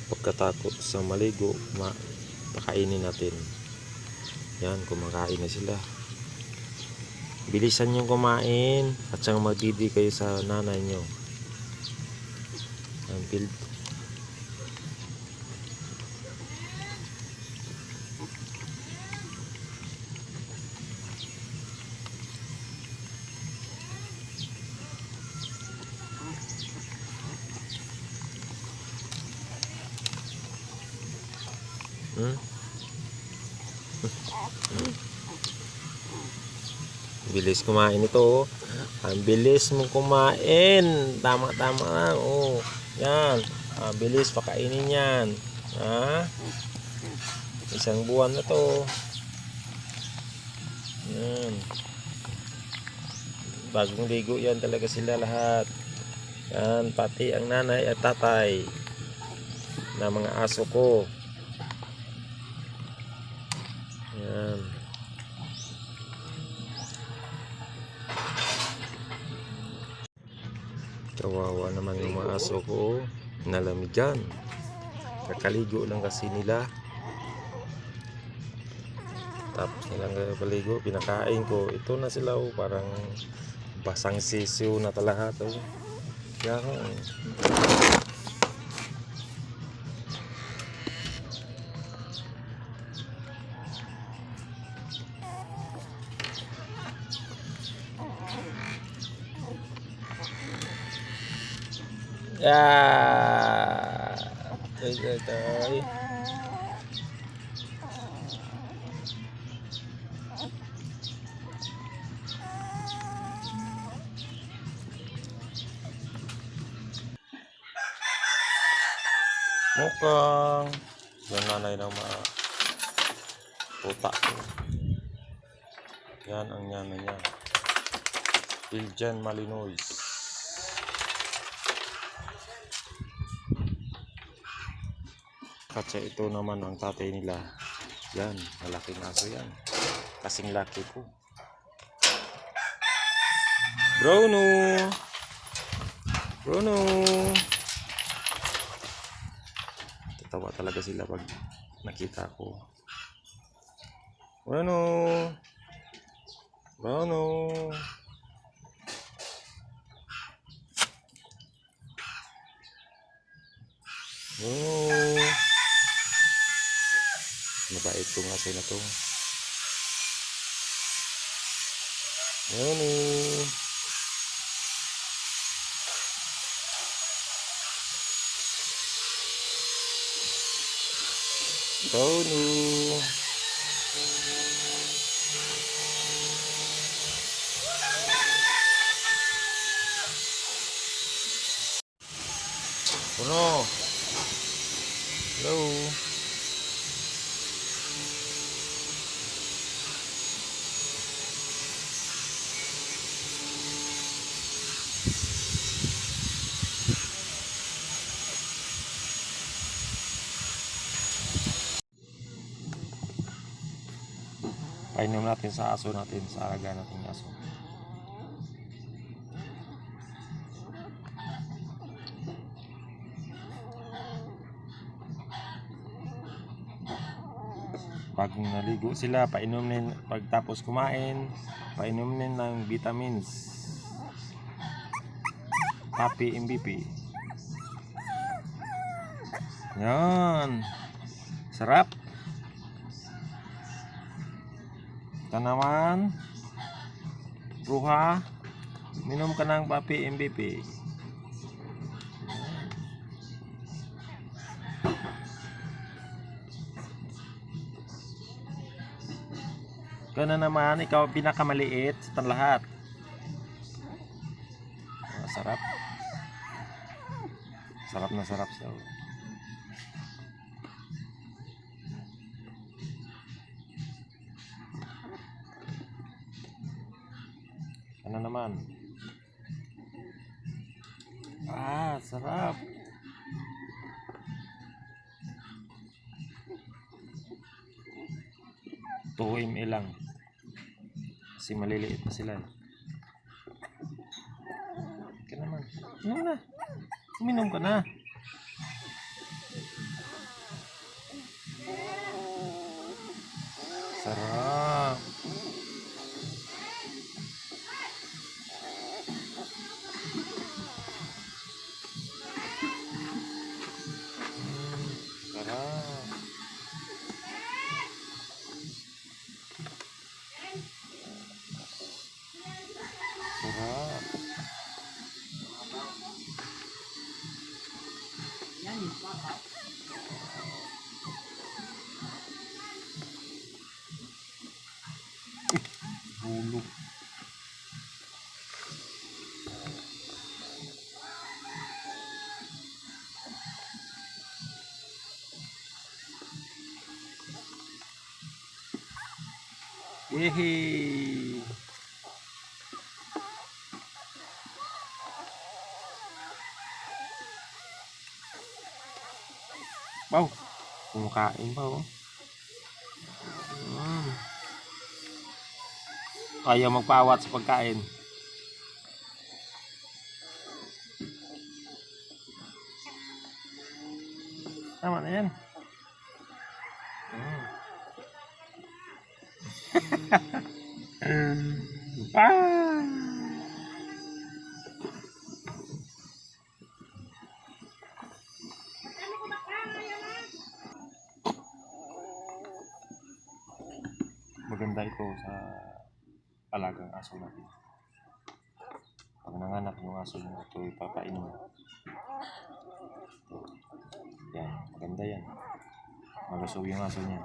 pagkatapos sa maligo, pakainin natin. Yan, kumakain na sila. Bilisan yung kumain at siyang magdidi kayo sa nanay nyo. Ang build. Bilis kumain ito. Ang bilis mo kumain. Tama-tama lang. Oh, yan. Bilis pakainin yan. Isang buwan na to. Yan. Bagong ligo yan talaga sila lahat. Yan, pati ang nanay at tatay na mga aso ko. Yan. Kawawa naman yung mga aso ko. Nalamigan. Kakaligo lang kasi nila. Tapos nilang paligo, pinakain ko. Ito na sila, oh, parang basang sisiw na talaga to. Yan. Toy. Mukhang yung nanay ng mga puta. Yan ang nanay niya. Belgian Malinois. Katsa ito naman ang tatay nila. Yan, malaking aso yan. Kasing laki ko. Bruno! Bruno! Tatawa talaga sila pag nakita ko. Bruno! Bruno! Bruno! Mabait itong aso na to. Bruno! Bruno! Bruno! Hello! Painom natin sa aso natin, sa alaga natin aso. Pag naligo sila, painom din, pagtapos kumain, painom din ng vitamins. Papi MVP. Yan. Sarap. Ito naman. Ruha. Minom ka ng Papi MVP. Ikaw na naman, ikaw pinakamaliit sa lahat. Sarap. Sarap na sarap siya. Ano naman? Sarap. Tuwim ilang. Kasi maliliit pa sila. Ka naman. Ano na? Uminom ka na. Sarap. Sarap. Sarap. Bulog. Yehey! Wow! Kumakain pa oh. Mm. Ayaw magpawat sa pagkain. Tama na yan. Ah! Maganda ito sa alagang aso natin. Pag nanganak yung aso mo, ito ipapain mo. Yan, maganda yan. Malusog yung aso niya.